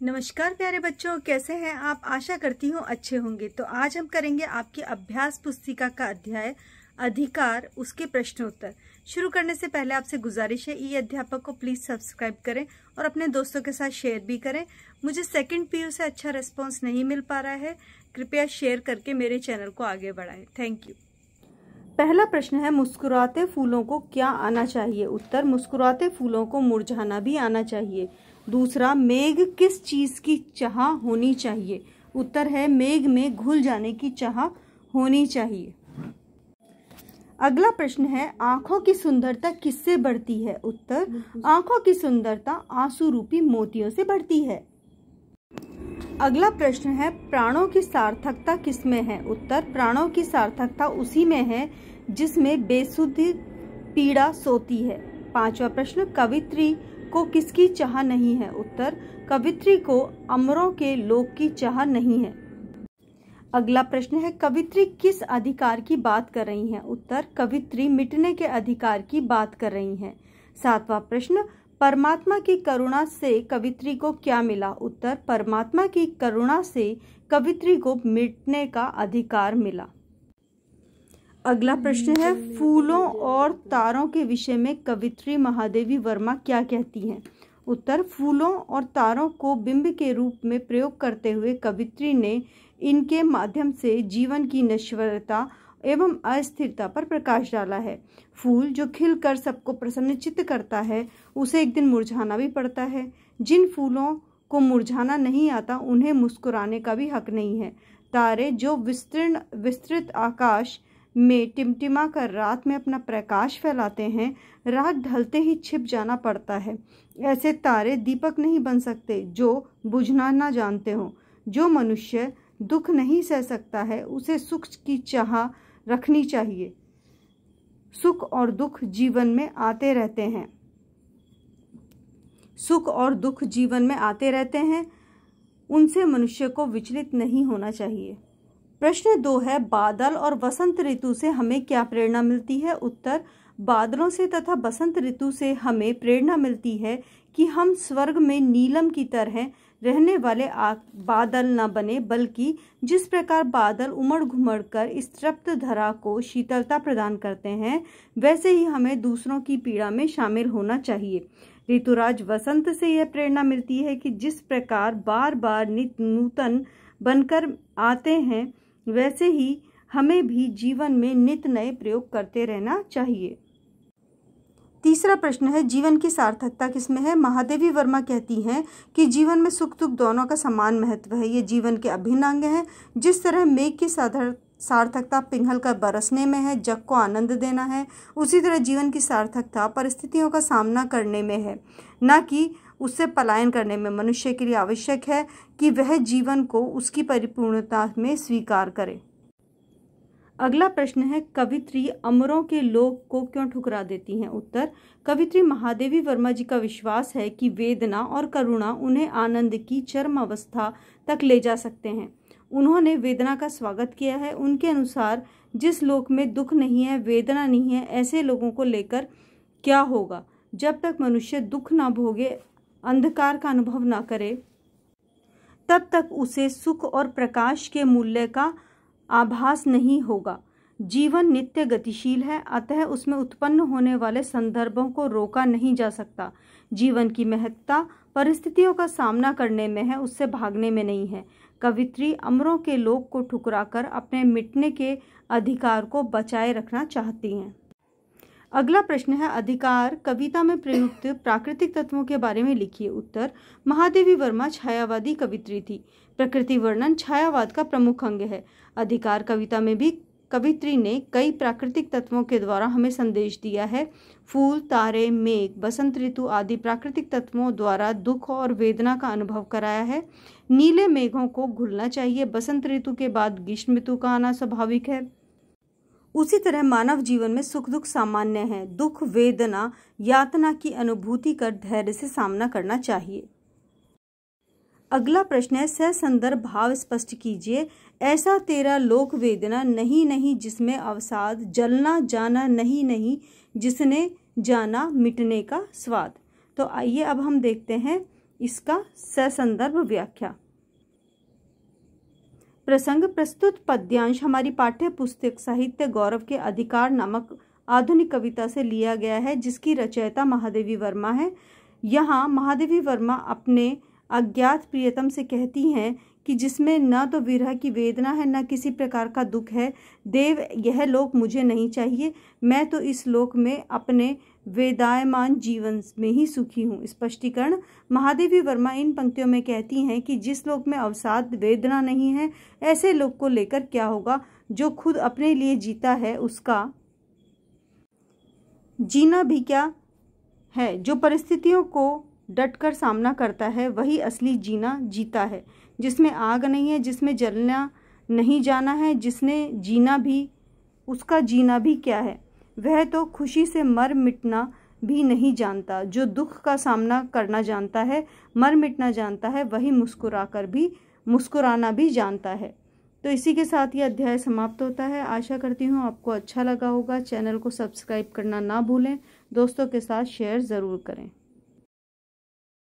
नमस्कार प्यारे बच्चों, कैसे हैं आप। आशा करती हूँ अच्छे होंगे। तो आज हम करेंगे आपकी अभ्यास पुस्तिका का अध्याय अधिकार, उसके प्रश्न उत्तर। शुरू करने से पहले आपसे गुजारिश है, ई अध्यापक को प्लीज सब्सक्राइब करें और अपने दोस्तों के साथ शेयर भी करें। मुझे सेकंड पीयू से अच्छा रिस्पॉन्स नहीं मिल पा रहा है, कृपया शेयर करके मेरे चैनल को आगे बढ़ाएं। Thank you. पहला प्रश्न है, मुस्कुराते फूलों को क्या आना चाहिए। उत्तर, मुस्कुराते फूलों को मुरझाना भी आना चाहिए। दूसरा, मेघ किस चीज की चाह होनी चाहिए। उत्तर है, मेघ में घुल जाने की चाह होनी चाहिए। अगला प्रश्न है, आंखों की सुंदरता किससे बढ़ती है। उत्तर, आंखों की सुंदरता आंसू रूपी मोतियों से बढ़ती है। अगला प्रश्न है, प्राणों की सार्थकता किसमें है। उत्तर, प्राणों की सार्थकता उसी में है जिसमें बेसुध पीड़ा सोती है। पांचवा प्रश्न, कवित्री को किसकी चाह नहीं है। उत्तर, कवित्री को अमरों के लोक की चाह नहीं है। अगला प्रश्न है, कवित्री किस अधिकार की बात कर रही हैं। उत्तर, कवित्री मिटने के अधिकार की बात कर रही हैं। सातवां प्रश्न, परमात्मा की करुणा से कवित्री को क्या मिला। उत्तर, परमात्मा की करुणा से कवित्री को मिटने का अधिकार मिला। अगला प्रश्न है, फूलों और तारों के विषय में कवित्री महादेवी वर्मा क्या कहती हैं। उत्तर, फूलों और तारों को बिंब के रूप में प्रयोग करते हुए कवित्री ने इनके माध्यम से जीवन की नश्वरता एवं अस्थिरता पर प्रकाश डाला है। फूल जो खिलकर सबको प्रसन्नचित्त करता है, उसे एक दिन मुरझाना भी पड़ता है। जिन फूलों को मुरझाना नहीं आता, उन्हें मुस्कुराने का भी हक नहीं है। तारे जो विस्तृत आकाश में टिमटिमा कर रात में अपना प्रकाश फैलाते हैं, रात ढलते ही छिप जाना पड़ता है। ऐसे तारे दीपक नहीं बन सकते जो बुझना ना जानते हो। जो मनुष्य दुख नहीं सह सकता है, उसे सुख की चाह रखनी चाहिए। सुख और दुख जीवन में आते रहते हैं। सुख और दुख जीवन में आते रहते हैं, उनसे मनुष्य को विचलित नहीं होना चाहिए। प्रश्न 2 है, बादल और वसंत ऋतु से हमें क्या प्रेरणा मिलती है। उत्तर, बादलों से तथा बसंत ऋतु से हमें प्रेरणा मिलती है कि हम स्वर्ग में नीलम की तरह रहने वाले बादल न बने, बल्कि जिस प्रकार बादल उमड़ घुमड़ कर इस तृप्त धरा को शीतलता प्रदान करते हैं, वैसे ही हमें दूसरों की पीड़ा में शामिल होना चाहिए। ऋतुराज वसंत से यह प्रेरणा मिलती है कि जिस प्रकार बार बार नित्य नूतन बनकर आते हैं, वैसे ही हमें भी जीवन में नित्य नए प्रयोग करते रहना चाहिए। तीसरा प्रश्न है, जीवन की सार्थकता किसमें है। महादेवी वर्मा कहती हैं कि जीवन में सुख दुख दोनों का समान महत्व है। ये जीवन के अभिन्न अंग हैं। जिस तरह मेघ की सार्थकता पिघल कर बरसने में है, जग को आनंद देना है, उसी तरह जीवन की सार्थकता परिस्थितियों का सामना करने में है, न कि उससे पलायन करने में। मनुष्य के लिए आवश्यक है कि वह जीवन को उसकी परिपूर्णता में स्वीकार करे। अगला प्रश्न है, कवित्री अमरों के लोक को क्यों ठुकरा देती हैं। उत्तर, कवित्री महादेवी वर्मा जी का विश्वास है कि वेदना और करुणा उन्हें आनंद की चरम अवस्था तक ले जा सकते हैं। उन्होंने वेदना का स्वागत किया है। उनके अनुसार जिस लोक में दुख नहीं है, वेदना नहीं है, ऐसे लोगों को लेकर क्या होगा। जब तक मनुष्य दुख ना भोगे, अंधकार का अनुभव ना करे, तब तक उसे सुख और प्रकाश के मूल्य का आभास नहीं होगा। जीवन नित्य गतिशील है, अतः उसमें उत्पन्न होने वाले संदर्भों को रोका नहीं जा सकता। जीवन की महत्ता परिस्थितियों का सामना करने में है, उससे भागने में नहीं है। कवित्री अमरों के लोक को ठुकराकर अपने मिटने के अधिकार को बचाए रखना चाहती हैं। अगला प्रश्न है, अधिकार कविता में प्रयुक्त प्राकृतिक तत्वों के बारे में लिखिए। उत्तर, महादेवी वर्मा छायावादी कवित्री थी। प्रकृति वर्णन छायावाद का प्रमुख अंग है। अधिकार कविता में भी कवित्री ने कई प्राकृतिक तत्वों के द्वारा हमें संदेश दिया है। फूल, तारे, मेघ, बसंत ऋतु आदि प्राकृतिक तत्वों द्वारा दुख और वेदना का अनुभव कराया है। नीले मेघों को घुलना चाहिए। बसंत ऋतु के बाद ग्रीष्म ऋतु का आना स्वाभाविक है। उसी तरह मानव जीवन में सुख दुख सामान्य है। दुख, वेदना, यातना की अनुभूति कर धैर्य से सामना करना चाहिए। अगला प्रश्न है, ससंदर्भ भाव स्पष्ट कीजिए। ऐसा तेरा लोक वेदना नहीं नहीं जिसमें अवसाद, जलना जाना नहीं नहीं जिसने जाना मिटने का स्वाद। तो आइए अब हम देखते हैं इसका ससंदर्भ व्याख्या। प्रसंग प्रस्तुत पद्यांश हमारी पाठ्य पुस्तक साहित्य गौरव के अधिकार नामक आधुनिक कविता से लिया गया है, जिसकी रचयिता महादेवी वर्मा है। यहाँ महादेवी वर्मा अपने अज्ञात प्रियतम से कहती हैं कि जिसमें न तो विरह की वेदना है न किसी प्रकार का दुख है, देव यह लोक मुझे नहीं चाहिए, मैं तो इस लोक में अपने वेदायमान जीवन में ही सुखी हूँ। स्पष्टीकरण, महादेवी वर्मा इन पंक्तियों में कहती हैं कि जिस लोक में अवसाद वेदना नहीं है, ऐसे लोक को लेकर क्या होगा। जो खुद अपने लिए जीता है उसका जीना भी क्या है, जो परिस्थितियों को डटकर सामना करता है वही असली जीना जीता है। जिसमें आग नहीं है, जिसमें जलना नहीं जाना है, जिसने जीना भी, उसका जीना भी क्या है। वह तो खुशी से मर मिटना भी नहीं जानता। जो दुख का सामना करना जानता है, मर मिटना जानता है, वही मुस्कुराना भी जानता है। तो इसी के साथ ये अध्याय समाप्त होता है। आशा करती हूँ आपको अच्छा लगा होगा। चैनल को सब्सक्राइब करना ना भूलें। दोस्तों के साथ शेयर ज़रूर करें।